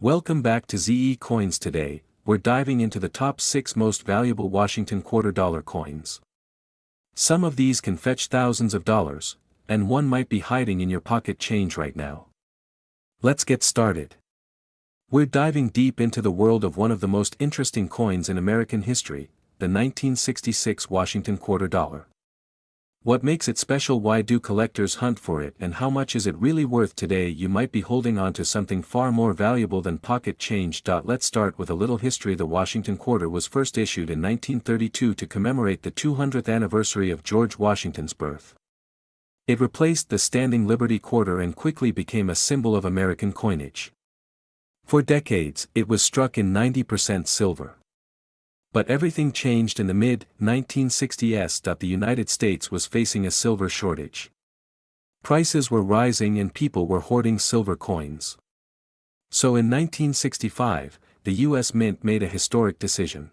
Welcome back to ZE Coins. Today, we're diving into the top 6 most valuable Washington quarter dollar coins. Some of these can fetch thousands of dollars, and one might be hiding in your pocket change right now. Let's get started. We're diving deep into the world of one of the most interesting coins in American history, the 1966 Washington quarter dollar. What makes it special? Why do collectors hunt for it, and how much is it really worth today? You might be holding on to something far more valuable than pocket change. Let's start with a little history. The Washington quarter was first issued in 1932 to commemorate the 200th anniversary of George Washington's birth. It replaced the standing Liberty quarter and quickly became a symbol of American coinage. For decades, it was struck in 90% silver. But everything changed in the mid-1960s. The United States was facing a silver shortage. Prices were rising and people were hoarding silver coins. So in 1965, the U.S. Mint made a historic decision.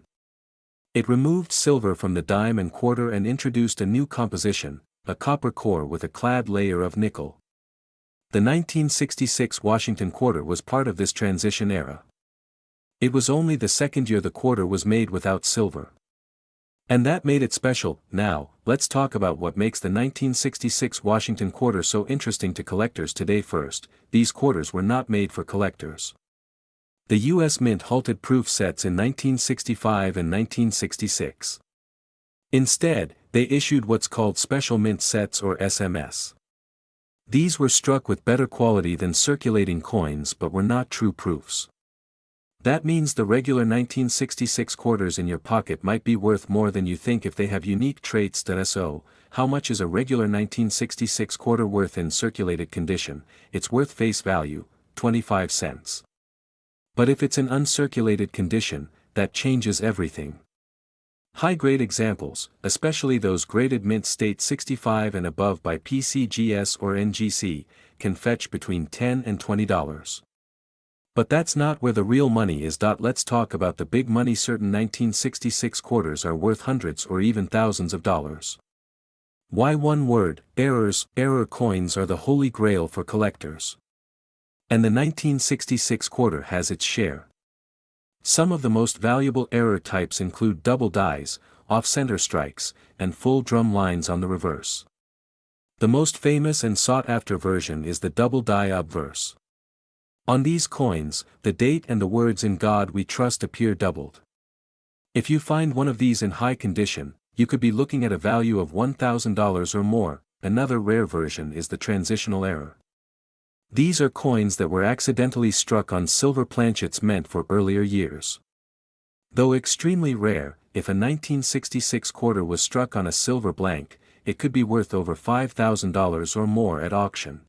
It removed silver from the dime and quarter and introduced a new composition, a copper core with a clad layer of nickel. The 1966 Washington quarter was part of this transition era. It was only the second year the quarter was made without silver. And that made it special. Now, let's talk about what makes the 1966 Washington quarter so interesting to collectors today. First, these quarters were not made for collectors. The U.S. Mint halted proof sets in 1965 and 1966. Instead, they issued what's called special mint sets or SMS. These were struck with better quality than circulating coins but were not true proofs. That means the regular 1966 quarters in your pocket might be worth more than you think if they have unique traits. So, how much is a regular 1966 quarter worth in circulated condition? It's worth face value, 25 cents. But if it's in uncirculated condition, that changes everything. High-grade examples, especially those graded mint state 65 and above by PCGS or NGC, can fetch between $10 and $20. But that's not where the real money is. Let's talk about the big money. Certain 1966 quarters are worth hundreds or even thousands of dollars. Why? One word: errors. Error coins are the holy grail for collectors. And the 1966 quarter has its share. Some of the most valuable error types include double dies, off-center strikes, and full drum lines on the reverse. The most famous and sought-after version is the double die obverse. On these coins, the date and the words "In God We Trust" appear doubled. If you find one of these in high condition, you could be looking at a value of $1,000 or more. Another rare version is the transitional error. These are coins that were accidentally struck on silver planchets meant for earlier years. Though extremely rare, if a 1966 quarter was struck on a silver blank, it could be worth over $5,000 or more at auction.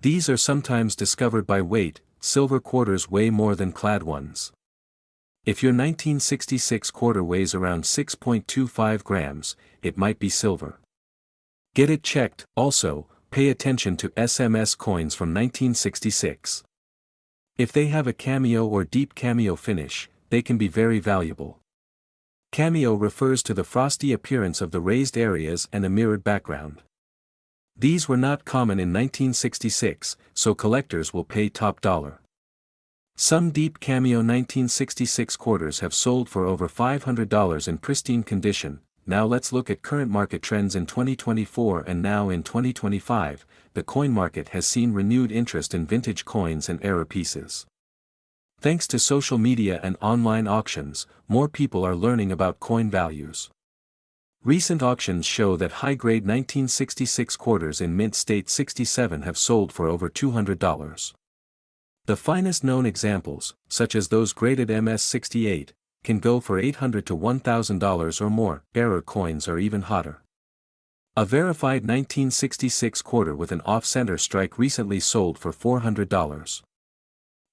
These are sometimes discovered by weight. Silver quarters weigh more than clad ones. If your 1966 quarter weighs around 6.25 grams, it might be silver. Get it checked. Also, pay attention to SMS coins from 1966. If they have a cameo or deep cameo finish, they can be very valuable. Cameo refers to the frosty appearance of the raised areas and a mirrored background. These were not common in 1966, so collectors will pay top dollar. Some deep cameo 1966 quarters have sold for over $500 in pristine condition. Now let's look at current market trends in 2024 and now in 2025. The coin market has seen renewed interest in vintage coins and error pieces. Thanks to social media and online auctions, more people are learning about coin values. Recent auctions show that high-grade 1966 quarters in mint state 67 have sold for over $200. The finest known examples, such as those graded MS68, can go for $800 to $1,000 or more. Error coins are even hotter. A verified 1966 quarter with an off-center strike recently sold for $400.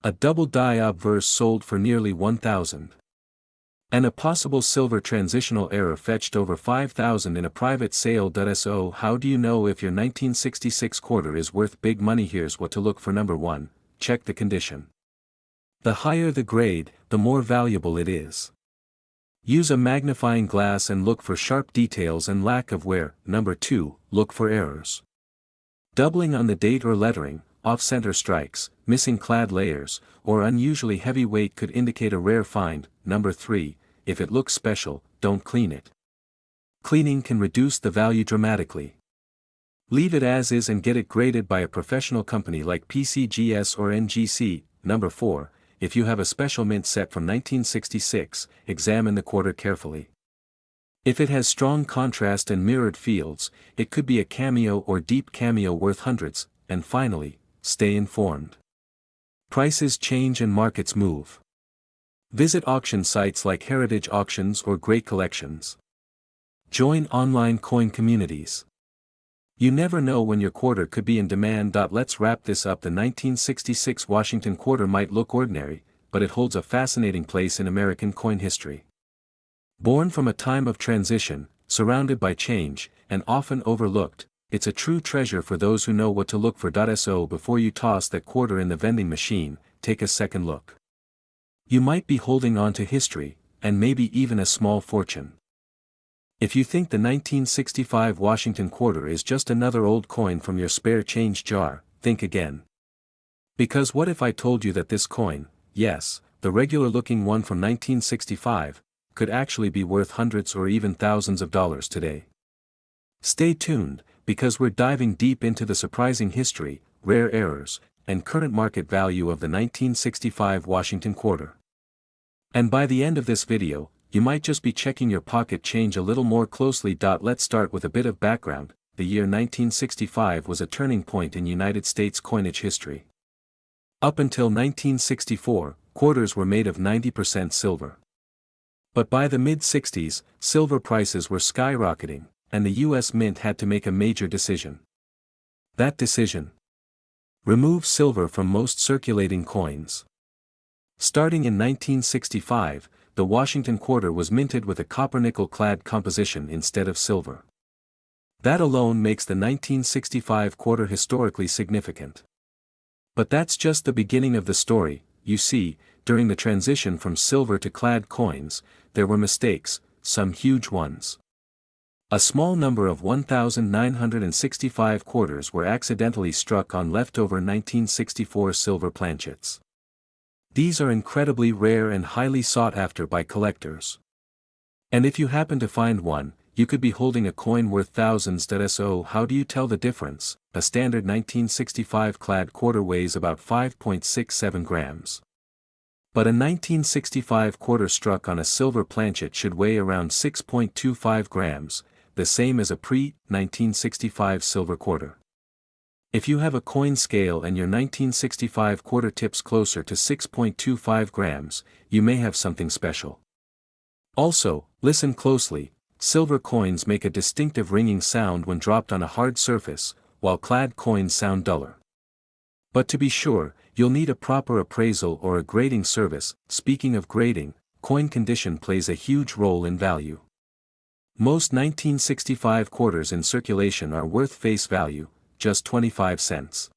A double die obverse sold for nearly $1,000. And a possible silver transitional error fetched over $5,000 in a private sale. So how do you know if your 1966 quarter is worth big money? Here's what to look for. Number 1, check the condition. The higher the grade, the more valuable it is. Use a magnifying glass and look for sharp details and lack of wear. Number 2, look for errors. Doubling on the date or lettering, off-center strikes, missing clad layers, or unusually heavy weight could indicate a rare find. Number 3, if it looks special, don't clean it. Cleaning can reduce the value dramatically. Leave it as is and get it graded by a professional company like PCGS or NGC. Number 4, if you have a special mint set from 1966, examine the quarter carefully. If it has strong contrast and mirrored fields, it could be a cameo or deep cameo worth hundreds. And finally, stay informed. Prices change and markets move. Visit auction sites like Heritage Auctions or Great Collections. Join online coin communities. You never know when your quarter could be in demand. Let's wrap this up. The 1966 Washington quarter might look ordinary, but it holds a fascinating place in American coin history. Born from a time of transition, surrounded by change, and often overlooked, it's a true treasure for those who know what to look for. So before you toss that quarter in the vending machine, take a second look. You might be holding on to history, and maybe even a small fortune. If you think the 1965 Washington quarter is just another old coin from your spare change jar, think again. Because what if I told you that this coin, yes, the regular-looking one from 1965, could actually be worth hundreds or even thousands of dollars today? Stay tuned, because we're diving deep into the surprising history, rare errors, and current market value of the 1965 Washington quarter. And by the end of this video, you might just be checking your pocket change a little more closely. Let's start with a bit of background. The year 1965 was a turning point in United States coinage history. Up until 1964, quarters were made of 90% silver. But by the mid-60s, silver prices were skyrocketing, and the U.S. Mint had to make a major decision. That decision: remove silver from most circulating coins. Starting in 1965, the Washington quarter was minted with a copper-nickel-clad composition instead of silver. That alone makes the 1965 quarter historically significant. But that's just the beginning of the story. You see, during the transition from silver to clad coins, there were mistakes, some huge ones. A small number of 1,965 quarters were accidentally struck on leftover 1964 silver planchets. These are incredibly rare and highly sought after by collectors. And if you happen to find one, you could be holding a coin worth thousands. So how do you tell the difference? A standard 1965 clad quarter weighs about 5.67 grams. But a 1965 quarter struck on a silver planchet should weigh around 6.25 grams, the same as a pre-1965 silver quarter. If you have a coin scale and your 1965 quarter tips closer to 6.25 grams, you may have something special. Also, listen closely, silver coins make a distinctive ringing sound when dropped on a hard surface, while clad coins sound duller. But to be sure, you'll need a proper appraisal or a grading service. Speaking of grading, coin condition plays a huge role in value. Most 1965 quarters in circulation are worth face value, just 25 cents.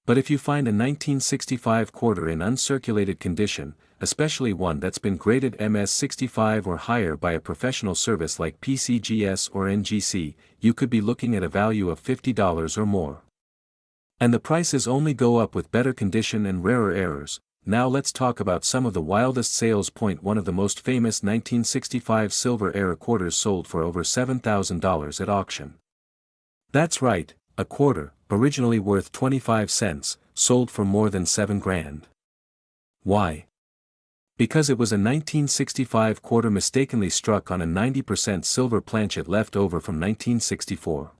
But if you find a 1965 quarter in uncirculated condition, especially one that's been graded MS65 or higher by a professional service like PCGS or NGC, you could be looking at a value of $50 or more. And the prices only go up with better condition and rarer errors. Now let's talk about some of the wildest sales. One of the most famous 1965 silver era quarters sold for over $7,000 at auction. That's right, a quarter, originally worth 25 cents, sold for more than $7 grand. Why? Because it was a 1965 quarter mistakenly struck on a 90% silver planchet left over from 1964.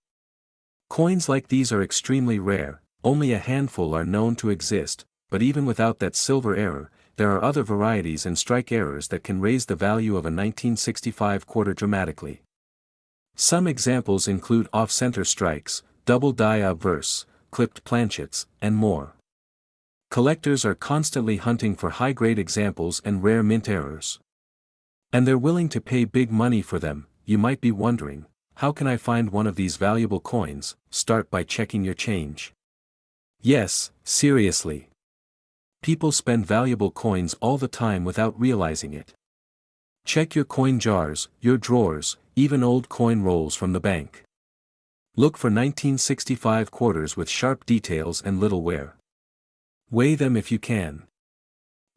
Coins like these are extremely rare, only a handful are known to exist. But even without that silver error, there are other varieties and strike errors that can raise the value of a 1965 quarter dramatically. Some examples include off-center strikes, double die obverse, clipped planchets, and more. Collectors are constantly hunting for high-grade examples and rare mint errors. And they're willing to pay big money for them. You might be wondering, how can I find one of these valuable coins? Start by checking your change. Yes, seriously. People spend valuable coins all the time without realizing it. Check your coin jars, your drawers, even old coin rolls from the bank. Look for 1965 quarters with sharp details and little wear. Weigh them if you can.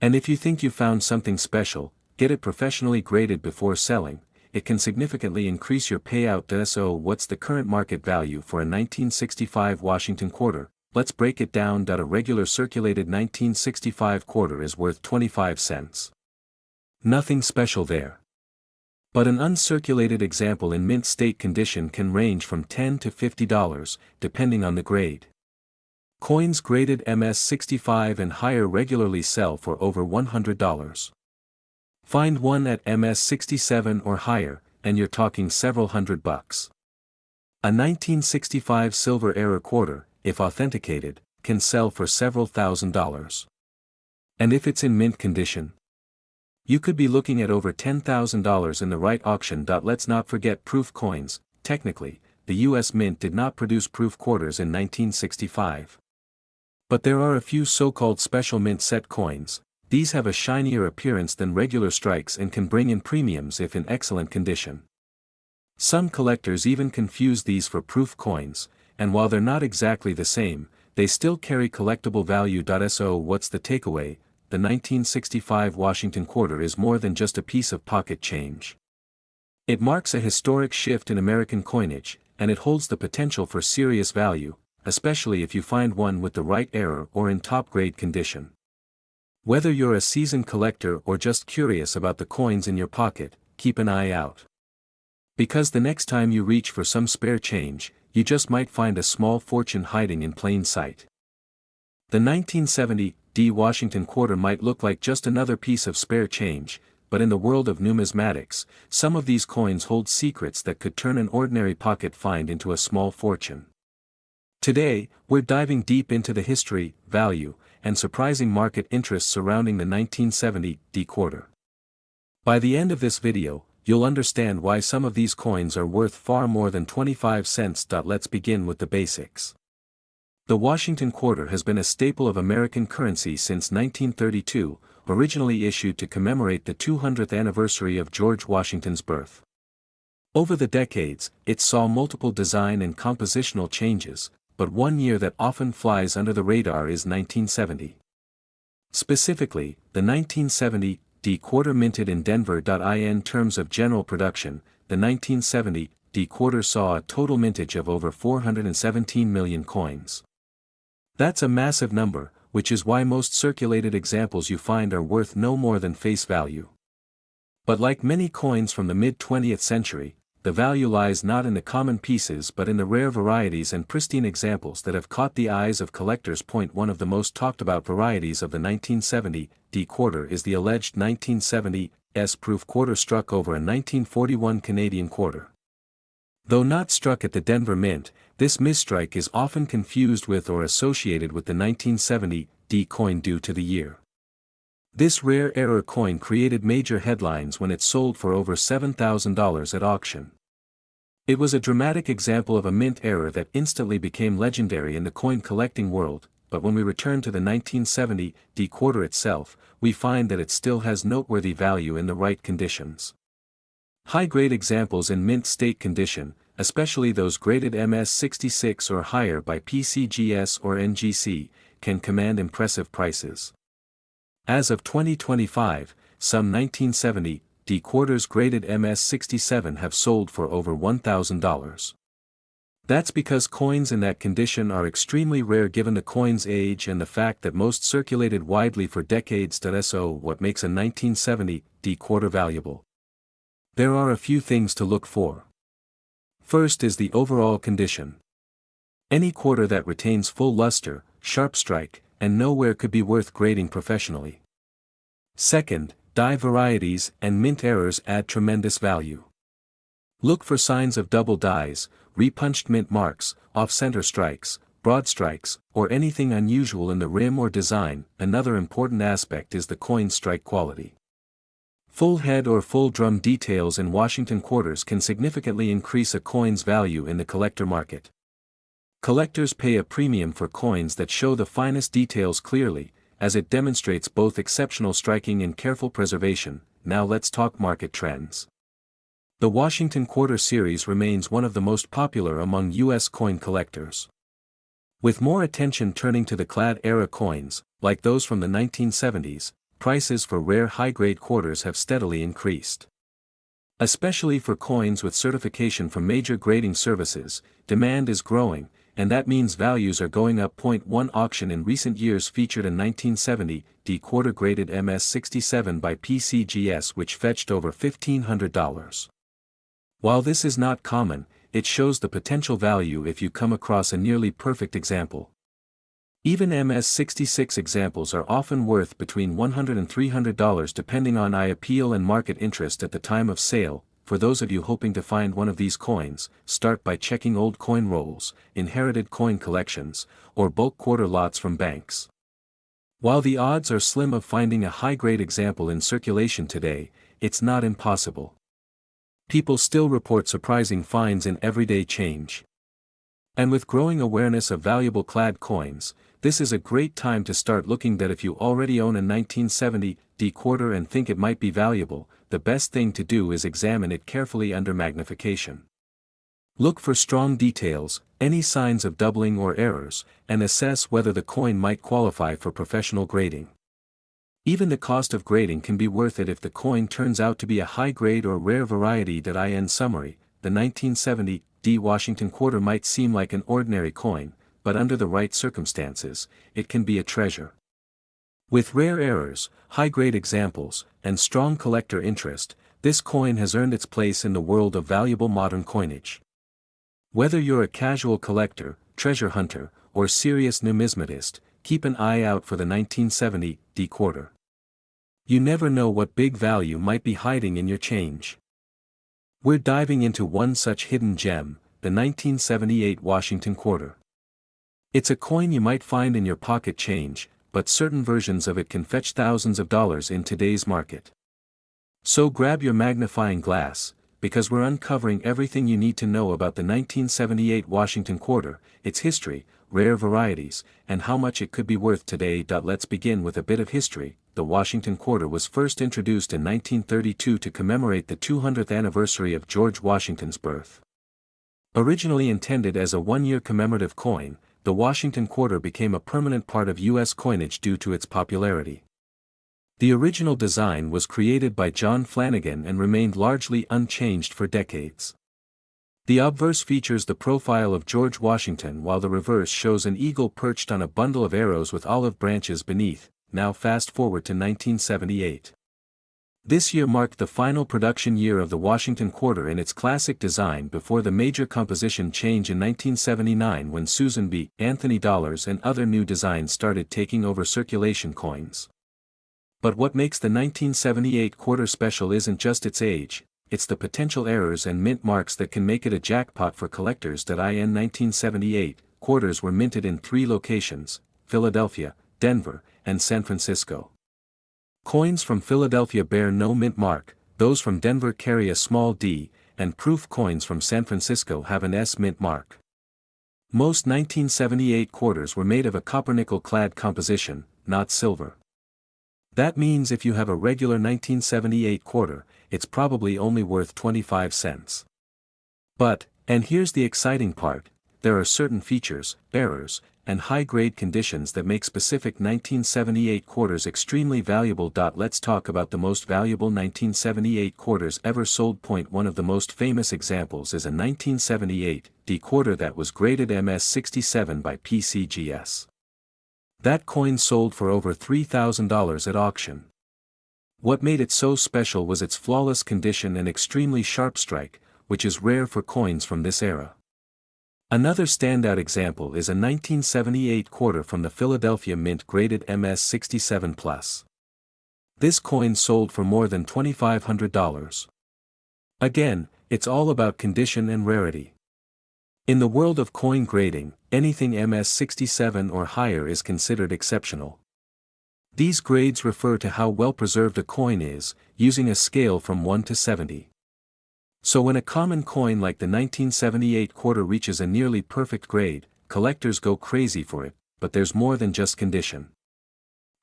And if you think you found something special, get it professionally graded before selling. It can significantly increase your payout. So what's the current market value for a 1965 Washington quarter? Let's break it down. A regular circulated 1965 quarter is worth 25 cents. Nothing special there. But an uncirculated example in mint state condition can range from $10 to $50, depending on the grade. Coins graded MS-65 and higher regularly sell for over $100. Find one at MS-67 or higher, and you're talking several $100. A 1965 silver era quarter, if authenticated, can sell for several $1,000s. And if it's in mint condition, you could be looking at over $10,000 in the right auction. Let's not forget proof coins. Technically, the US Mint did not produce proof quarters in 1965. But there are a few so-called special mint set coins. These have a shinier appearance than regular strikes and can bring in premiums if in excellent condition. Some collectors even confuse these for proof coins, and while they're not exactly the same, they still carry collectible value. So what's the takeaway? The 1965 Washington quarter is more than just a piece of pocket change. It marks a historic shift in American coinage, and it holds the potential for serious value, especially if you find one with the right era or in top-grade condition. Whether you're a seasoned collector or just curious about the coins in your pocket, keep an eye out. Because the next time you reach for some spare change, you just might find a small fortune hiding in plain sight. The 1970 Washington quarter might look like just another piece of spare change, but in the world of numismatics, some of these coins hold secrets that could turn an ordinary pocket find into a small fortune. Today, we're diving deep into the history, value, and surprising market interest surrounding the 1970 quarter. By the end of this video, you'll understand why some of these coins are worth far more than 25 cents. Let's begin with the basics. The Washington quarter has been a staple of American currency since 1932, originally issued to commemorate the 200th anniversary of George Washington's birth. Over the decades, it saw multiple design and compositional changes, but one year that often flies under the radar is 1970. Specifically, the 1970 quarter minted in Denver. In terms of general production, the 1970 quarter saw a total mintage of over 417 million coins. That's a massive number, which is why most circulated examples you find are worth no more than face value. But like many coins from the mid-20th century, the value lies not in the common pieces but in the rare varieties and pristine examples that have caught the eyes of collectors. One of the most talked about varieties of the 1970 quarter is the alleged 1970 proof quarter struck over a 1941 Canadian quarter. Though not struck at the Denver Mint, this misstrike is often confused with or associated with the 1970 coin due to the year. This rare era coin created major headlines when it sold for over $7,000 at auction. It was a dramatic example of a mint era that instantly became legendary in the coin collecting world, but when we return to the 1970 quarter itself, we find that it still has noteworthy value in the right conditions. High-grade examples in mint state condition, especially those graded MS-66 or higher by PCGS or NGC, can command impressive prices. As of 2025, some 1970 quarters graded MS-67 have sold for over $1,000. That's because coins in that condition are extremely rare given the coin's age and the fact that most circulated widely for decades. So what makes a 1970 quarter valuable? There are a few things to look for. First is the overall condition. Any quarter that retains full luster, sharp strike, and no wear could be worth grading professionally. Second, die varieties and mint errors add tremendous value. Look for signs of double dies, repunched mint marks, off-center strikes, broad strikes, or anything unusual in the rim or design. Another important aspect is the coin's strike quality. Full head or full drum details in Washington quarters can significantly increase a coin's value in the collector market. Collectors pay a premium for coins that show the finest details clearly, as it demonstrates both exceptional striking and careful preservation. Now let's talk market trends. The Washington Quarter series remains one of the most popular among U.S. coin collectors. With more attention turning to the clad-era coins, like those from the 1970s, prices for rare high-grade quarters have steadily increased. Especially for coins with certification from major grading services, demand is growing, and that means values are going up. One auction in recent years featured a 1970 D quarter graded MS67 by PCGS which fetched over $1,500. While this is not common, it shows the potential value if you come across a nearly perfect example. Even MS66 examples are often worth between $100 and $300 depending on appeal and market interest at the time of sale. For those of you hoping to find one of these coins, start by checking old coin rolls, inherited coin collections, or bulk quarter lots from banks. While the odds are slim of finding a high-grade example in circulation today, it's not impossible. People still report surprising finds in everyday change. And with growing awareness of valuable clad coins, this is a great time to start looking. That if you already own a 1970 D quarter and think it might be valuable, the best thing to do is examine it carefully under magnification. Look for strong details, any signs of doubling or errors, and assess whether the coin might qualify for professional grading. Even the cost of grading can be worth it if the coin turns out to be a high-grade or rare variety. In summary, the 1970 D Washington quarter might seem like an ordinary coin, but under the right circumstances, it can be a treasure. With rare errors, high-grade examples, and strong collector interest, this coin has earned its place in the world of valuable modern coinage. Whether you're a casual collector, treasure hunter, or serious numismatist, keep an eye out for the 1970 D quarter. You never know what big value might be hiding in your change. We're diving into one such hidden gem, the 1978 Washington quarter. It's a coin you might find in your pocket change, but certain versions of it can fetch thousands of dollars in today's market. So grab your magnifying glass, because we're uncovering everything you need to know about the 1978 Washington quarter, its history, rare varieties, and how much it could be worth today. Let's begin with a bit of history. The Washington quarter was first introduced in 1932 to commemorate the 200th anniversary of George Washington's birth. Originally intended as a one-year commemorative coin, the Washington quarter became a permanent part of U.S. coinage due to its popularity. The original design was created by John Flanagan and remained largely unchanged for decades. The obverse features the profile of George Washington while the reverse shows an eagle perched on a bundle of arrows with olive branches beneath. Now fast forward to 1978. This year marked the final production year of the Washington quarter in its classic design before the major composition change in 1979 when Susan B. Anthony dollars and other new designs started taking over circulation coins. But what makes the 1978 quarter special isn't just its age, it's the potential errors and mint marks that can make it a jackpot for collectors. In 1978, quarters were minted in 3 locations: Philadelphia, Denver, and San Francisco. Coins from Philadelphia bear no mint mark, those from Denver carry a small d, and proof coins from San Francisco have an S mint mark. Most 1978 quarters were made of a copper-nickel clad composition, not silver. That means if you have a regular 1978 quarter, it's probably only worth 25 cents. But, and here's the exciting part, there are certain features, errors, and high-grade conditions that make specific 1978 quarters extremely valuable. Let's talk about the most valuable 1978 quarters ever sold. One of the most famous examples is a 1978 D quarter that was graded MS67 by PCGS. That coin sold for over $3,000 at auction. What made it so special was its flawless condition and extremely sharp strike, which is rare for coins from this era. Another standout example is a 1978 quarter from the Philadelphia Mint graded MS67+. This coin sold for more than $2,500. Again, it's all about condition and rarity. In the world of coin grading, anything MS67 or higher is considered exceptional. These grades refer to how well preserved a coin is, using a scale from 1 to 70. So when a common coin like the 1978 quarter reaches a nearly perfect grade, collectors go crazy for it, but there's more than just condition.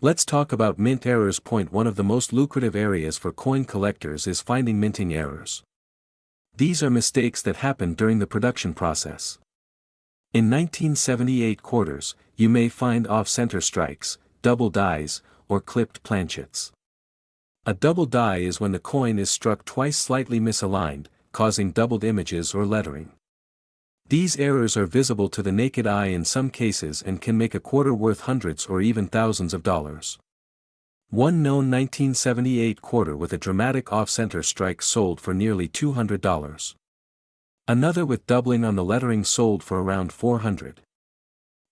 Let's talk about mint errors. One of the most lucrative areas for coin collectors is finding minting errors. These are mistakes that happen during the production process. In 1978 quarters, you may find off-center strikes, double dies, or clipped planchets. A double die is when the coin is struck twice slightly misaligned, causing doubled images or lettering. These errors are visible to the naked eye in some cases and can make a quarter worth hundreds or even thousands of dollars. One known 1978 quarter with a dramatic off-center strike sold for nearly $200. Another with doubling on the lettering sold for around $400.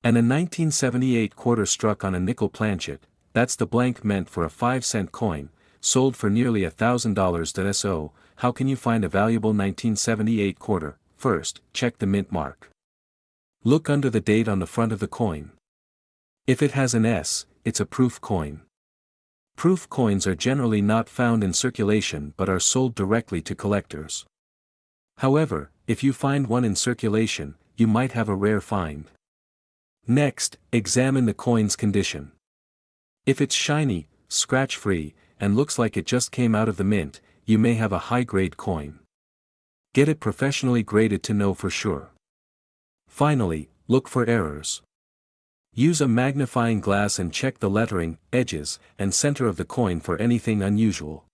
And a 1978 quarter struck on a nickel planchet, that's the blank meant for a 5-cent coin, sold for nearly $1,000. So, how can you find a valuable 1978 quarter? First, check the mint mark. Look under the date on the front of the coin. If it has an S, it's a proof coin. Proof coins are generally not found in circulation but are sold directly to collectors. However, if you find one in circulation, you might have a rare find. Next, examine the coin's condition. If it's shiny, scratch-free, and looks like it just came out of the mint, you may have a high-grade coin. Get it professionally graded to know for sure. Finally, look for errors. Use a magnifying glass and check the lettering, edges, and center of the coin for anything unusual.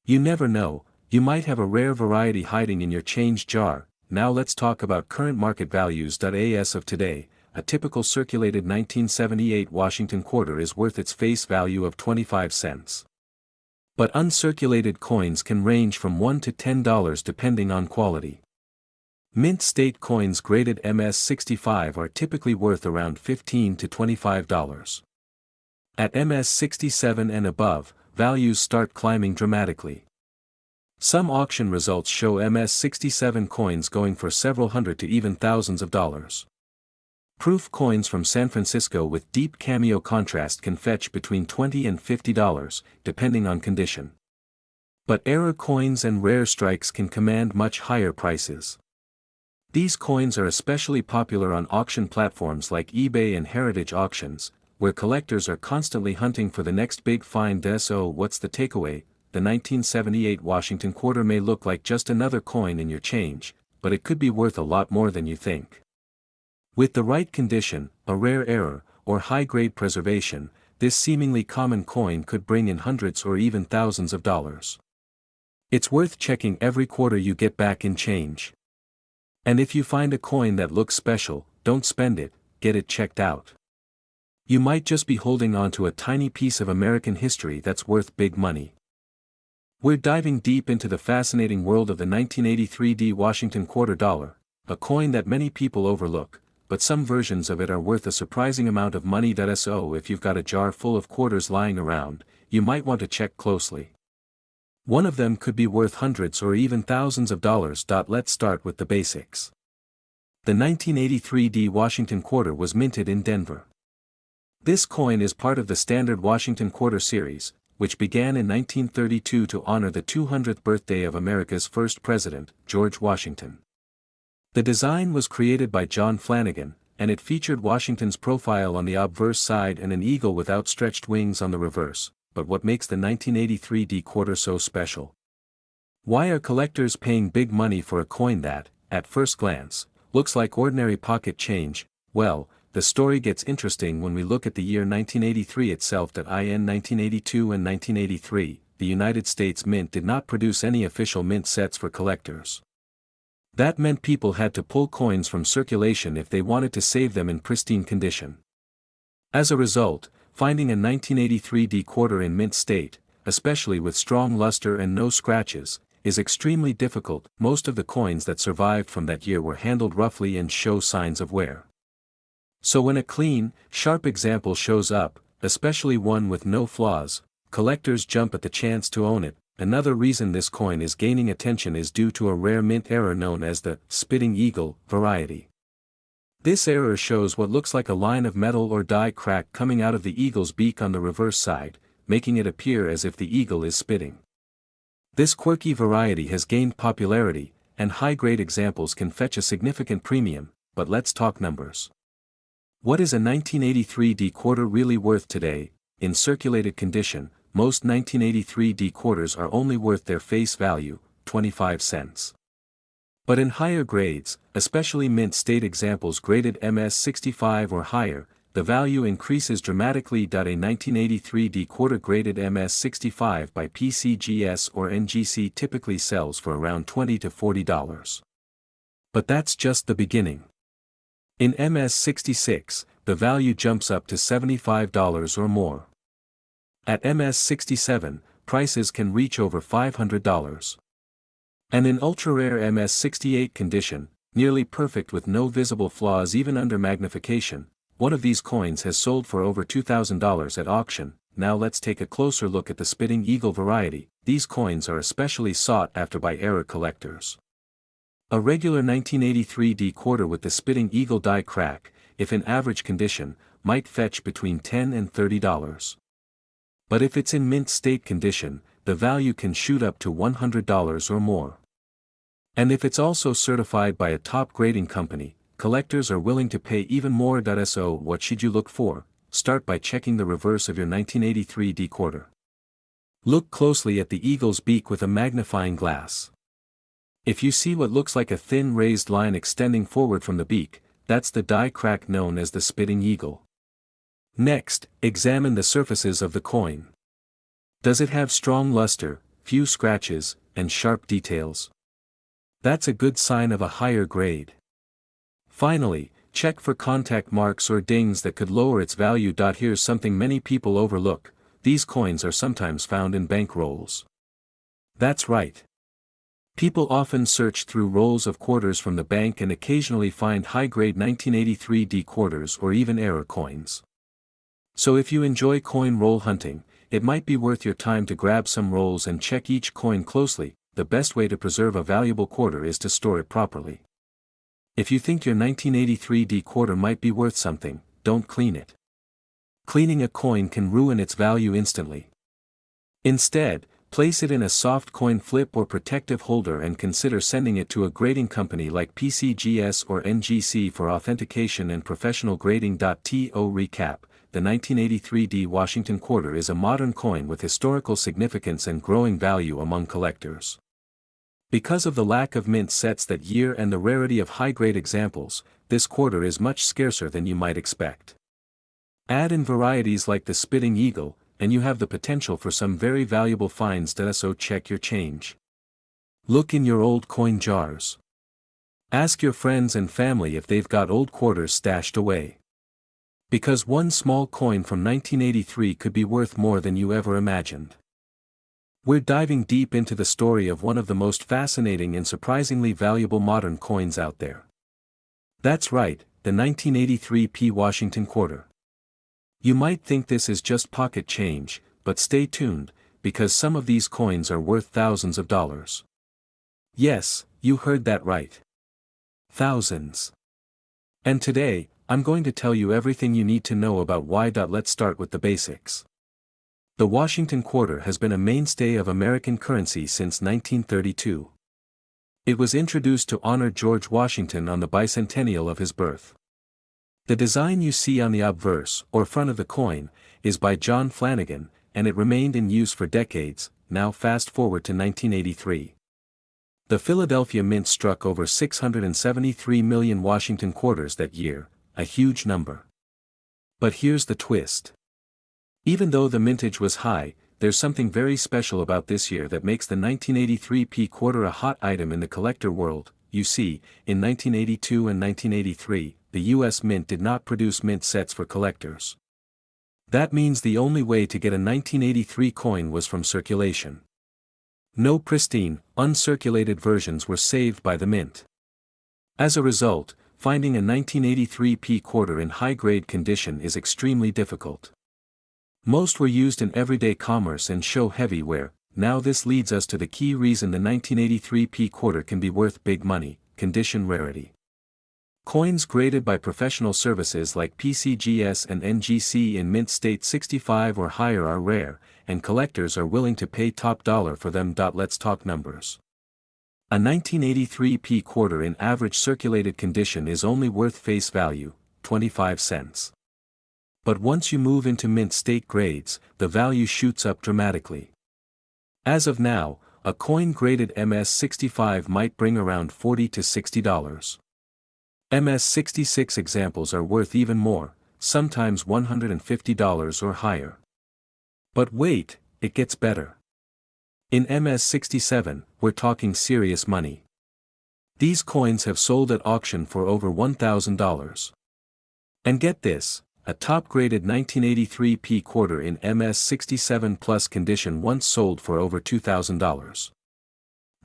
You never know, you might have a rare variety hiding in your change jar. Now let's talk about current market values. As of today, a typical circulated 1978 Washington quarter is worth its face value of 25 cents. But uncirculated coins can range from $1 to $10 depending on quality. Mint state coins graded MS-65 are typically worth around $15 to $25. At MS-67 and above, values start climbing dramatically. Some auction results show MS-67 coins going for several hundred to even thousands of dollars. Proof coins from San Francisco with deep cameo contrast can fetch between $20 and $50, depending on condition. But error coins and rare strikes can command much higher prices. These coins are especially popular on auction platforms like eBay and heritage auctions, where collectors are constantly hunting for the next big find. So what's the takeaway? The 1978 Washington quarter may look like just another coin in your change, but it could be worth a lot more than you think. With the right condition, a rare error, or high-grade preservation, this seemingly common coin could bring in hundreds or even thousands of dollars. It's worth checking every quarter you get back in change. And if you find a coin that looks special, don't spend it, get it checked out. You might just be holding on to a tiny piece of American history that's worth big money. We're diving deep into the fascinating world of the 1983 Washington quarter dollar, a coin that many people overlook, but some versions of it are worth a surprising amount of money. So if you've got a jar full of quarters lying around, you might want to check closely. One of them could be worth hundreds or even thousands of dollars. Let's start with the basics. The 1983 Washington quarter was minted in Denver. This coin is part of the standard Washington quarter series, which began in 1932 to honor the 200th birthday of America's first president, George Washington. The design was created by John Flanagan, and it featured Washington's profile on the obverse side and an eagle with outstretched wings on the reverse. But what makes the 1983 quarter so special? Why are collectors paying big money for a coin that, at first glance, looks like ordinary pocket change? Well, the story gets interesting when we look at the year 1983 itself. In 1982 and 1983, the United States Mint did not produce any official mint sets for collectors. That meant people had to pull coins from circulation if they wanted to save them in pristine condition. As a result, finding a 1983 quarter in mint state, especially with strong luster and no scratches, is extremely difficult. Most of the coins that survived from that year were handled roughly and show signs of wear. So when a clean, sharp example shows up, especially one with no flaws, collectors jump at the chance to own it. Another reason this coin is gaining attention is due to a rare mint error known as the spitting eagle variety. This error shows what looks like a line of metal or die crack coming out of the eagle's beak on the reverse side, making it appear as if the eagle is spitting. This quirky variety has gained popularity, and high-grade examples can fetch a significant premium, but let's talk numbers. What is a 1983 quarter really worth today? In circulated condition, most 1983 quarters are only worth their face value, 25 cents. But in higher grades, especially mint state examples graded MS65 or higher, the value increases dramatically. A 1983 D quarter graded MS65 by PCGS or NGC typically sells for around $20 to $40. But that's just the beginning. In MS66, the value jumps up to $75 or more. At MS67, prices can reach over $500. And in ultra-rare MS68 condition, nearly perfect with no visible flaws even under magnification, one of these coins has sold for over $2,000 at auction. Now let's take a closer look at the Spitting Eagle variety. These coins are especially sought after by error collectors. A regular 1983 D quarter with the Spitting Eagle die crack, if in average condition, might fetch between $10 and $30. But if it's in mint state condition, the value can shoot up to $100 or more. And if it's also certified by a top grading company, collectors are willing to pay even more. So what should you look for? Start by checking the reverse of your 1983 D quarter. Look closely at the eagle's beak with a magnifying glass. If you see what looks like a thin raised line extending forward from the beak, that's the die crack known as the Spitting Eagle. Next, examine the surfaces of the coin. Does it have strong luster, few scratches, and sharp details? That's a good sign of a higher grade. Finally, check for contact marks or dings that could lower its value. Here's something many people overlook: these coins are sometimes found in bank rolls. That's right. People often search through rolls of quarters from the bank and occasionally find high-grade 1983 D quarters or even error coins. So if you enjoy coin roll hunting, it might be worth your time to grab some rolls and check each coin closely. The best way to preserve a valuable quarter is to store it properly. If you think your 1983 D quarter might be worth something, don't clean it. Cleaning a coin can ruin its value instantly. Instead, place it in a soft coin flip or protective holder and consider sending it to a grading company like PCGS or NGC for authentication and professional grading. To recap, the 1983 D Washington Quarter is a modern coin with historical significance and growing value among collectors. Because of the lack of mint sets that year and the rarity of high-grade examples, this quarter is much scarcer than you might expect. Add in varieties like the Spitting Eagle, and you have the potential for some very valuable finds. So check your change. Look in your old coin jars. Ask your friends and family if they've got old quarters stashed away. Because one small coin from 1983 could be worth more than you ever imagined. We're diving deep into the story of one of the most fascinating and surprisingly valuable modern coins out there. That's right, the 1983 P Washington Quarter. You might think this is just pocket change, but stay tuned, because some of these coins are worth thousands of dollars. Yes, you heard that right. Thousands. And today, I'm going to tell you everything you need to know about why. Let's start with the basics. The Washington Quarter has been a mainstay of American currency since 1932. It was introduced to honor George Washington on the bicentennial of his birth. The design you see on the obverse, or front of the coin, is by John Flanagan, and it remained in use for decades. Now fast forward to 1983. The Philadelphia Mint struck over 673 million Washington quarters that year, a huge number. But here's the twist. Even though the mintage was high, there's something very special about this year that makes the 1983 P quarter a hot item in the collector world. You see, in 1982 and 1983, the U.S. Mint did not produce mint sets for collectors. That means the only way to get a 1983 coin was from circulation. No pristine, uncirculated versions were saved by the mint. As a result, finding a 1983 P quarter in high-grade condition is extremely difficult. Most were used in everyday commerce and show-heavy wear. Now this leads us to the key reason the 1983 P quarter can be worth big money: condition rarity. Coins graded by professional services like PCGS and NGC in mint state 65 or higher are rare, and collectors are willing to pay top dollar for them. Let's talk numbers. A 1983 P quarter in average circulated condition is only worth face value, 25 cents. But once you move into mint state grades, the value shoots up dramatically. As of now, a coin graded MS65 might bring around $40 to $60. MS66 examples are worth even more, sometimes $150 or higher. But wait, it gets better. In MS67, we're talking serious money. These coins have sold at auction for over $1,000. And get this, a top-graded 1983 P quarter in MS67 plus condition once sold for over $2,000.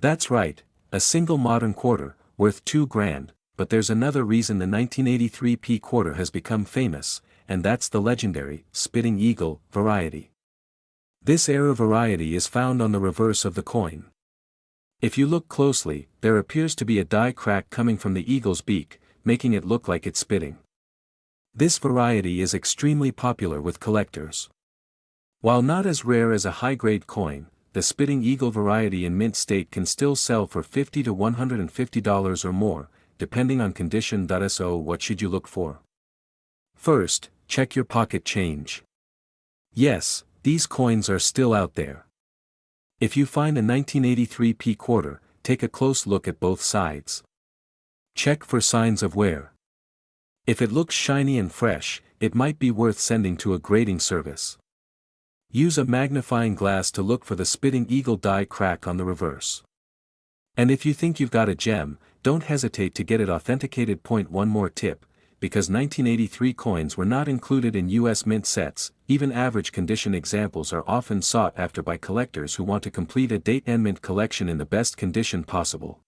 That's right, a single modern quarter, worth $2,000, but there's another reason the 1983 P quarter has become famous, and that's the legendary, spitting eagle, variety. This era variety is found on the reverse of the coin. If you look closely, there appears to be a die crack coming from the eagle's beak, making it look like it's spitting. This variety is extremely popular with collectors. While not as rare as a high-grade coin, the spitting eagle variety in mint state can still sell for $50 to $150 or more, depending on condition. So what should you look for? First, check your pocket change. Yes, these coins are still out there. If you find a 1983 P quarter, take a close look at both sides. Check for signs of wear. If it looks shiny and fresh, it might be worth sending to a grading service. Use a magnifying glass to look for the spitting eagle die crack on the reverse. And if you think you've got a gem, don't hesitate to get it authenticated. One more tip, because 1983 coins were not included in US mint sets, even average condition examples are often sought after by collectors who want to complete a date and mint collection in the best condition possible.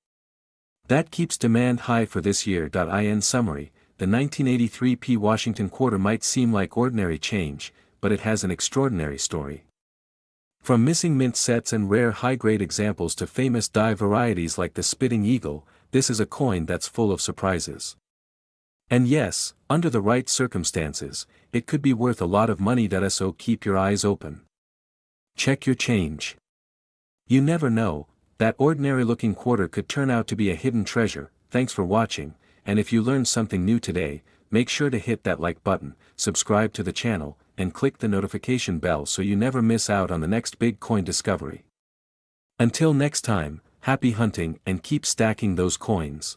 That keeps demand high for this year. In summary, the 1983 P Washington quarter might seem like ordinary change, but it has an extraordinary story. From missing mint sets and rare high-grade examples to famous die varieties like the spitting eagle, this is a coin that's full of surprises. And yes, under the right circumstances, it could be worth a lot of money. So keep your eyes open. Check your change. You never know, that ordinary-looking quarter could turn out to be a hidden treasure. Thanks for watching, and if you learned something new today, make sure to hit that like button, subscribe to the channel, and click the notification bell so you never miss out on the next big coin discovery. Until next time, happy hunting and keep stacking those coins.